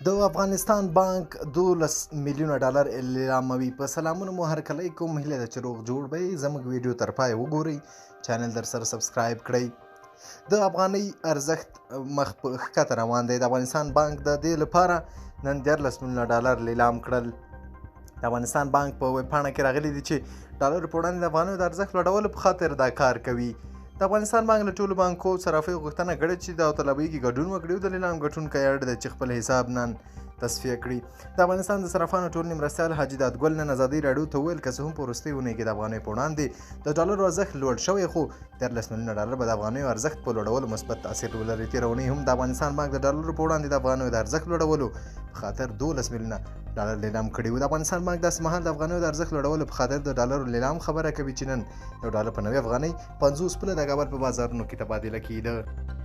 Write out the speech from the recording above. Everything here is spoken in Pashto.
د افغانستان بانک 12 میلیونه ډالر اعلاموي. په سلامونه مو هرکلی کوم، هیله ده چې روغ جوړ به یې. زموږ ویډیو تر پای وګورئ، چینل در سره سبسکرایب کړئ. د افغانۍ ارزښت مخ په ښکته روان دی. د افغانستان بانک د دې لپاره نن 13 میلیونه ډالر لیلام کړل. د افغانستان بانک په ویب پاڼه کې راغلي دي چې ډالرو په وړاندې د افغانیو د ارزښت لوړولو په خاطر دا کار کوي. د افغانستان بانک له ټولو بانکو صرافیو غوښتنه کړې چې د داوطلبۍ کې ګډون وکړي او د لیلام ګټونکی اړ دی چې خپل حساب نن تصفیه کړي. د افغانستان د صرافانو ټولنې مرستیال حاجي دادګل نن ازادۍ راډیو ته وویل که څه هم په وروستۍ اونۍ کې د افغانیو په وړاندې د ډالرو ارزښت لوړ شوی، خو 13 میلیونه ډالر به د افغانیو ارزښت په لوړولو مثبت تاثیر ولري. تېره اونۍ هم د افغانستان بانک د ډالرو په وړاندې د افغانیو د ارزښت لوړولو په خاطر 12 میلیونه ډالر لیلام کړي وو. د افغانستان بانک داسې مهال د افغانیو د ارزښت لوړولو په خاطر د ډالرو لیلام خبره کوي چې نن یو ډالر په 90 افغانۍ 50 پوله د کابل په بازارونو کې تبادله کېده.